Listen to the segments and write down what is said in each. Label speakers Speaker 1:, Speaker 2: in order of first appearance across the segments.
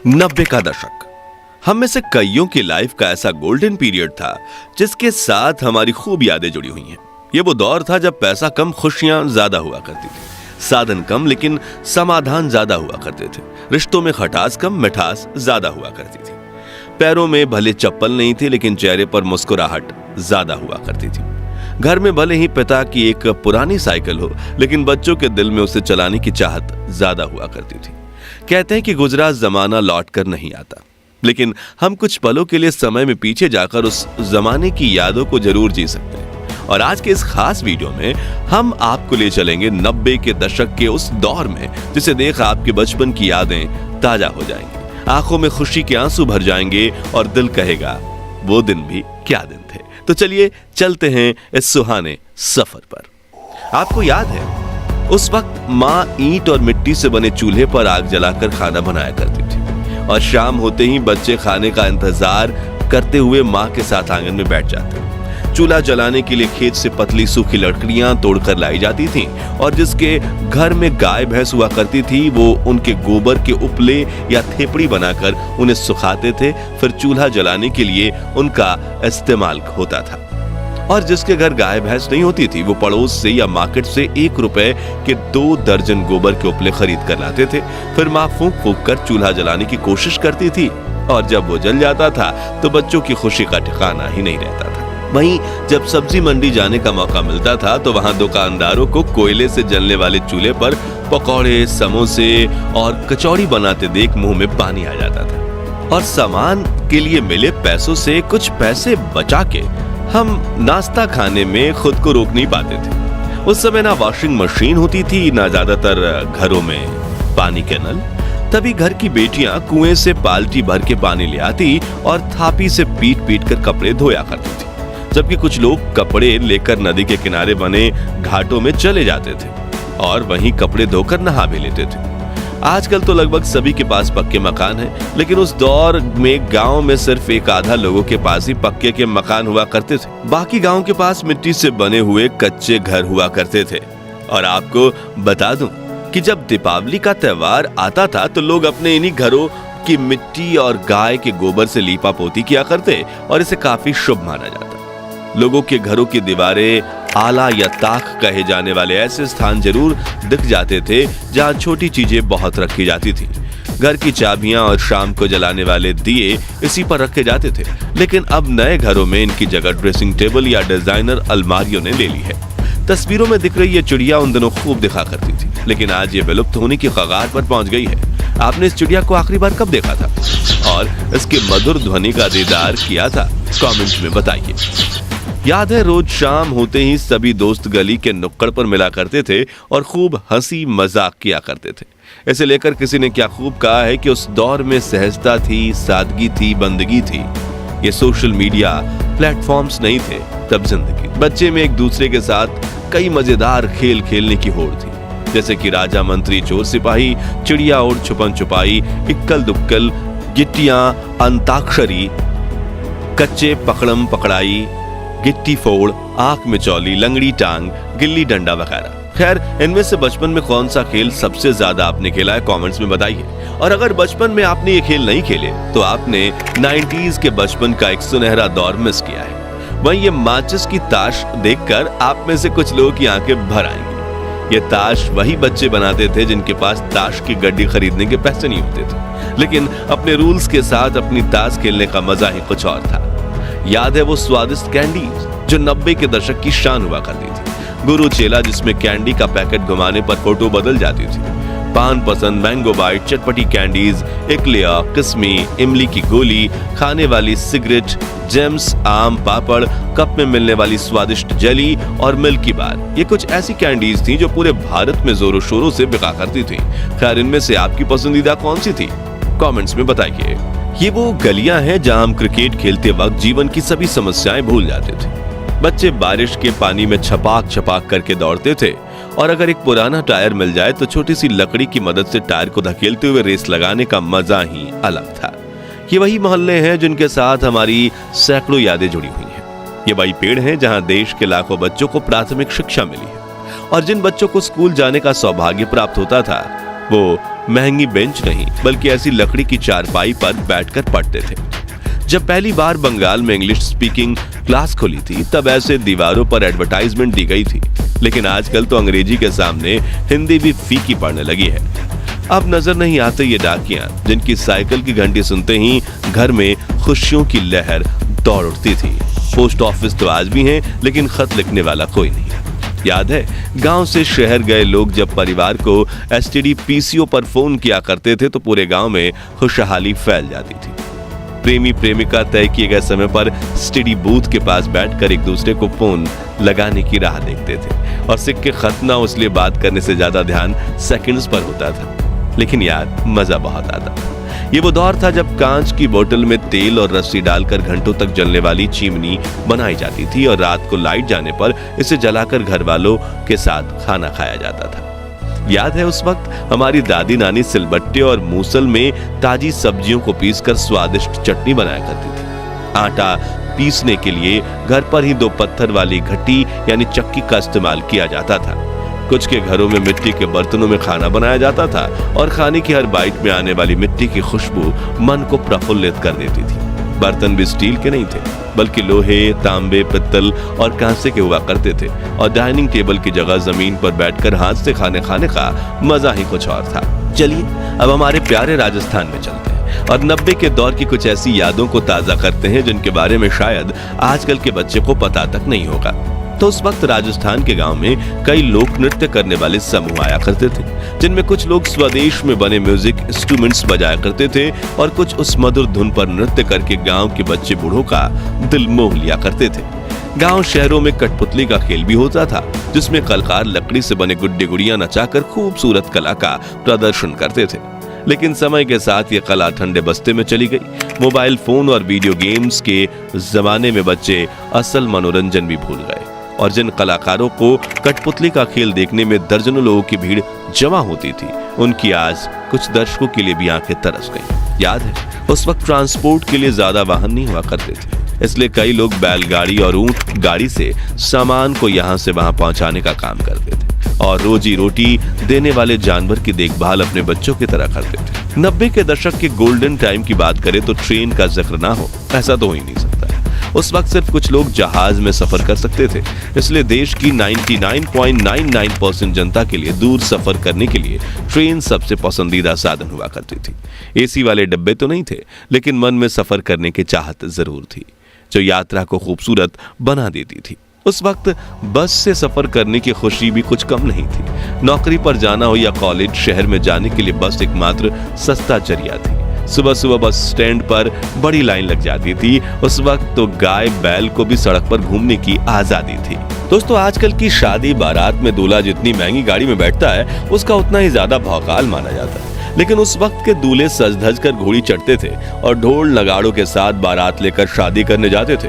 Speaker 1: 90 का दशक हम में से कईयों की लाइफ का ऐसा गोल्डन पीरियड था जिसके साथ हमारी खूब यादें जुड़ी हुई हैं। ये वो दौर था जब पैसा कम, खुशियां ज्यादा हुआ करती थी, साधन कम लेकिन समाधान ज्यादा हुआ करते थे, रिश्तों में खटास कम, मिठास ज्यादा हुआ करती थी। पैरों में भले चप्पल नहीं थी लेकिन चेहरे पर मुस्कुराहट ज्यादा हुआ करती थी। घर में भले ही पिता की एक पुरानी साइकिल हो लेकिन बच्चों के दिल में उसे चलाने की चाहत ज्यादा हुआ करती थी। कहते हैं कि गुजरा जमाना लौट कर नहीं आता, लेकिन हम कुछ पलों के लिए समय में पीछे जाकर उस जमाने की यादों को जरूर जी सकते हैं। और आज के इस खास वीडियो में हम आपको ले चलेंगे 90 के दशक के उस दौर में जिसे देख आपके बचपन की यादें ताजा हो जाएंगी, आंखों में खुशी के आंसू भर जाएंगे और दिल कहेगा वो दिन भी क्या दिन थे। तो चलिए चलते हैं इस सुहाने सफर पर। आपको याद है उस वक्त माँ ईंट और मिट्टी से बने चूल्हे पर आग जलाकर खाना बनाया करती थी और शाम होते ही बच्चे खाने का इंतजार करते हुए माँ के साथ आंगन में बैठ जाते। चूल्हा जलाने के लिए खेत से पतली सूखी लकड़ियां तोड़कर लाई जाती थीं और जिसके घर में गाय भैंस हुआ करती थी वो उनके गोबर के उपले या थेपड़ी बनाकर उन्हें सुखाते थे। फिर चूल्हा जलाने के लिए उनका इस्तेमाल होता था। और जिसके घर गाय भैंस नहीं होती थी वो पड़ोस से या मार्केट से 1 रुपए के 2 दर्जन गोबर के उपले खरीद कर लाते थे। फिर माँ फूंक फूंक कर चूल्हा जलाने की कोशिश करती थी और जब वो जल जाता था तो बच्चों की खुशी का ठिकाना ही नहीं रहता था। वहीं जब सब्जी मंडी जाने का मौका मिलता था तो वहां दुकानदारों को कोयले से जलने वाले चूल्हे पर पकौड़े, समोसे और कचौड़ी बनाते देख मुंह में पानी आ जाता था। और सामान के लिए मिले पैसों से कुछ पैसे बचा के हम नाश्ता खाने में खुद को रोक नहीं पाते थे। उस समय ना वॉशिंग मशीन होती थी, ना ज्यादातर घरों में पानी के नल। तभी घर की बेटियां कुएं से बाल्टी भर के पानी ले आती और थापी से पीट पीट कर कपड़े धोया करती थी, जबकि कुछ लोग कपड़े लेकर नदी के किनारे बने घाटों में चले जाते थे और वहीं कपड़े धोकर नहा भी लेते थे। आजकल तो लगभग सभी के पास पक्के मकान हैं, लेकिन उस दौर में गांव में सिर्फ एक आधा लोगों के पास ही पक्के के मकान हुआ करते थे। बाकी गांव के पास मिट्टी से बने हुए कच्चे घर हुआ करते थे। और आपको बता दूं कि जब दीपावली का त्योहार आता था तो लोग अपने इन्हीं घरों की मिट्टी और गाय के गोबर से लीपा पोती किया करते और इसे काफी शुभ माना जाता। लोगों के घरों की दीवारें आला या ताक कहे जाने वाले ऐसे स्थान जरूर दिख जाते थे जहां छोटी चीजें बहुत रखी जाती थी। घर की चाबियां और शाम को जलाने वाले दिए इसी पर रखे जाते थे, लेकिन अब नए घरों में इनकी जगह ड्रेसिंग टेबल या डिजाइनर अलमारियों ने ले ली है। तस्वीरों में दिख रही ये चिड़िया उन दिनों खूब दिखा करती थी, लेकिन आज ये विलुप्त होने की कगार पर पहुंच गई है। आपने इस चिड़िया को आखिरी बार कब देखा था और इसके मधुर ध्वनि का दीदार किया था? कमेंट में बताइए। याद है रोज शाम होते ही सभी दोस्त गली के नुक्कड़ पर मिला करते थे और खूब हंसी मजाक किया करते थे। इसे लेकर किसी ने क्या खूब कहा है कि उस दौर में सहजता थी, सादगी थी, बंदगी थी। ये सोशल मीडिया प्लेटफॉर्म्स नहीं थे तब जिंदगी। बच्चे में एक दूसरे के साथ कई मजेदार खेल खेलने की होड़ थी, जैसे कि राजा मंत्री चोर सिपाही, चिड़िया और छुपन छुपाई, इक्कल दुक्कल, गिट्टियां, अंताक्षरी, कच्चे पकड़म पकड़ाई, गिट्टी फोड़, आंख में चौली, लंगड़ी टांग, गिल्ली डंडा वगैरह। खैर, इनमें से बचपन में कौन सा खेल सबसे ज्यादा आपने खेला है कमेंट्स में बताइए। और अगर बचपन में आपने ये खेल नहीं खेले तो आपने 90s के बचपन का एक सुनहरा दौर मिस किया है। वहीं ये माचिस की ताश देखकर आप में से कुछ लोगों की आंखें भर आएंगी। ये ताश वही बच्चे बनाते थे जिनके पास ताश की गड्डी खरीदने के पैसे नहीं होते थे, लेकिन अपने रूल्स के साथ अपनी ताश खेलने का मजा ही कुछ और था। याद है वो स्वादिष्ट कैंडीज जो 90 के दशक की शान हुआ करती थी। गुरु चेला जिसमें कैंडी का पैकेट घुमाने पर फोटो बदल जाती थी, पान पसंद, मैंगो बाइट, चटपटी कैंडीज, एक्लेयर, किस्मी, इमली की गोली, खाने वाली सिगरेट, जेम्स, आम पापड़, कप में मिलने वाली स्वादिष्ट जेली और मिल्की बार। ये कुछ ऐसी कैंडीज थी जो पूरे भारत में जोरों शोरों से बिका करती थी। खैर, इनमें से आपकी पसंदीदा कौन सी थी? कमेंट्स में बताइए। ये वो गलियां हैं जहां हम क्रिकेट खेलते वक्त जीवन की सभी समस्याएं भूल जाते थे। बच्चे बारिश के पानी में छपाक छपाक करके दौड़ते थे और अगर एक पुराना टायर मिल जाए तो छोटी सी लकड़ी की मदद से टायर को धकेलते हुए रेस लगाने का मजा ही अलग था। ये वही मोहल्ले हैं जिनके साथ हमारी सैकड़ों यादें जुड़ी हुई हैं। ये वही पेड़ हैं जहां देश के लाखों बच्चों को प्राथमिक शिक्षा मिली है और जिन बच्चों को स्कूल जाने का सौभाग्य प्राप्त होता था वो महंगी बेंच नहीं बल्कि ऐसी लकड़ी की चारपाई पर बैठकर पढ़ते थे। जब पहली बार बंगाल में इंग्लिश स्पीकिंग क्लास खुली थी तब ऐसे दीवारों पर एडवर्टाइजमेंट दी गई थी, लेकिन आजकल तो अंग्रेजी के सामने हिंदी भी फीकी पड़ने लगी है। अब नजर नहीं आते ये डाकियां जिनकी साइकिल की घंटी सुनते ही घर में खुशियों की लहर दौड़ उठती थी। पोस्ट ऑफिस तो आज भी हैं, लेकिन खत लिखने वाला कोई नहीं। याद है, गांव से शहर गए लोग जब परिवार को एसटीडी पीसीओ पर फोन किया करते थे तो पूरे गांव में खुशहाली फैल जाती थी। प्रेमी प्रेमिका तय किए गए समय पर एसटीडी बूथ के पास बैठकर एक दूसरे को फोन लगाने की राह देखते थे और सिक्के खत ना इसलिए बात करने से ज्यादा ध्यान सेकंड्स पर होता था। लेकिन यार, मजा बहुत आता। ये वो दौर था जब कांच की बोतल में तेल और रस्सी डालकर घंटों तक जलने वाली चिमनी बनाई जाती थी और रात को लाइट जाने पर इसे जलाकर घर वालों के साथ खाना खाया जाता था। याद है, उस वक्त हमारी दादी नानी सिलबट्टे और मूसल में ताजी सब्जियों को पीसकर स्वादिष्ट चटनी बनाया करती थी। आटा पीसने के लिए घर पर ही 2 पत्थर वाली घटी यानी चक्की का इस्तेमाल किया जाता था। कुछ के घरों में मिट्टी के बर्तनों में खाना बनाया जाता था और खाने की हर बाइट में आने वाली मिट्टी की खुशबू मन को प्रफुल्लित कर देती थी। बर्तन भी स्टील के नहीं थे बल्कि लोहे, तांबे, पित्तल और कांसे के हुआ करते थे और डाइनिंग टेबल की जगह जमीन पर बैठकर हाथ से खाने का मजा ही कुछ और था। चलिए अब हमारे प्यारे राजस्थान में चलते हैं और 90 के दौर की कुछ ऐसी यादों को ताजा करते हैं जिनके बारे में शायद आजकल के बच्चे को पता तक नहीं होगा। तो उस वक्त राजस्थान के गांव में कई लोक नृत्य करने वाले समूह आया करते थे, जिनमें कुछ लोग स्वदेश में बने म्यूजिक इंस्ट्रूमेंट्स बजाया करते थे और कुछ उस मधुर धुन पर नृत्य करके गांव के बच्चे बूढ़ों का दिल मोह लिया करते थे। गांव शहरों में कठपुतली का खेल भी होता था, जिसमें कलाकार लकड़ी से बने गुड्डे गुड़ियां नचाकर खूबसूरत कला का प्रदर्शन करते थे। लेकिन समय के साथ ये कला ठंडे बस्ते में चली गई। मोबाइल फोन और वीडियो गेम्स के जमाने में बच्चे असल मनोरंजन भी भूल गए और जिन कलाकारों को कठपुतली का खेल देखने में दर्जनों लोगों की भीड़ जमा होती थी, उनकी आज कुछ दर्शकों के लिए भी आंखें तरस गईं। याद है, उस वक्त ट्रांसपोर्ट के लिए ज्यादा वाहन नहीं हुआ करते थे, इसलिए कई लोग बैलगाड़ी और ऊंट गाड़ी से सामान को यहाँ से वहां पहुंचाने का काम करते थे और रोजी रोटी देने वाले जानवर की देखभाल अपने बच्चों की तरह करते थे। 90 के दशक के गोल्डन टाइम की बात करें तो ट्रेन का जिक्र ना हो ऐसा तो हो ही नहीं सकता। उस वक्त सिर्फ कुछ लोग जहाज में सफर कर सकते थे, इसलिए देश की 99.99% जनता के लिए दूर सफर करने के लिए ट्रेन सबसे पसंदीदा साधन हुआ करती थी। एसी वाले डब्बे तो नहीं थे, लेकिन मन में सफर करने की चाहत जरूर थी, जो यात्रा को खूबसूरत बना देती थी। उस वक्त बस से सफर करने की खुशी भी कुछ कम नहीं थी। नौकरी पर जाना हो या कॉलेज, शहर में जाने के लिए बस एकमात्र सस्ता जरिया थी। सुबह सुबह बस स्टैंड पर बड़ी लाइन लग जाती थी। उस वक्त तो गाय बैल को भी सड़क पर घूमने की आजादी थी। दोस्तों, आजकल की शादी बारात में दूल्हा जितनी महंगी गाड़ी में बैठता है उसका उतना ही ज्यादा भौकाल माना जाता है, लेकिन उस वक्त के दूल्हे सज धज कर घोड़ी चढ़ते थे और ढोल नगाड़ों के साथ बारात लेकर शादी करने जाते थे।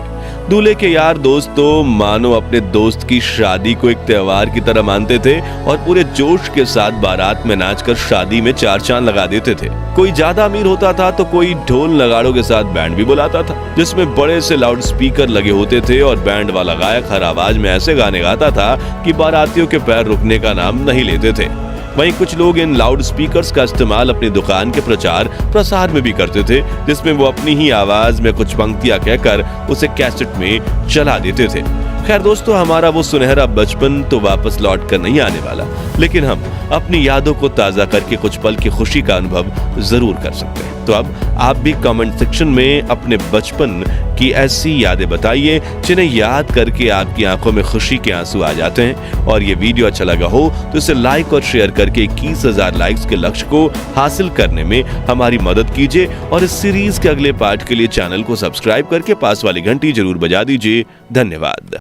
Speaker 1: दूल्हे के यार दोस्त तो मानो अपने दोस्त की शादी को एक त्योहार की तरह मानते थे और पूरे जोश के साथ बारात में नाचकर शादी में 4 चांद लगा देते थे। कोई ज्यादा अमीर होता था तो कोई ढोल नगाड़ों के साथ बैंड भी बुलाता था, जिसमें बड़े से लाउड स्पीकर लगे होते थे और बैंड वाला गायक हर आवाज में ऐसे गाने गाता था कि बारातियों के पैर रुकने का नाम नहीं लेते थे। वहीं कुछ लोग इन लाउड स्पीकर्स का इस्तेमाल अपनी दुकान के प्रचार प्रसार में भी करते थे, जिसमें वो अपनी ही आवाज में कुछ पंक्तियां कहकर उसे कैसेट में चला देते थे। खैर दोस्तों, हमारा वो सुनहरा बचपन तो वापस लौट कर नहीं आने वाला, लेकिन हम अपनी यादों को ताजा करके कुछ पल की खुशी का अनुभव जरूर कर सकते हैं। तो अब आप भी कमेंट सेक्शन में अपने बचपन की ऐसी यादें बताइए जिन्हें याद करके आपकी आंखों में खुशी के आंसू आ जाते हैं। और ये वीडियो अच्छा लगा हो तो इसे लाइक और शेयर करके 21,000 लाइक्स के लक्ष्य को हासिल करने में हमारी मदद कीजिए और इस सीरीज के अगले पार्ट के लिए चैनल को सब्सक्राइब करके पास वाली घंटी जरूर बजा दीजिए। धन्यवाद।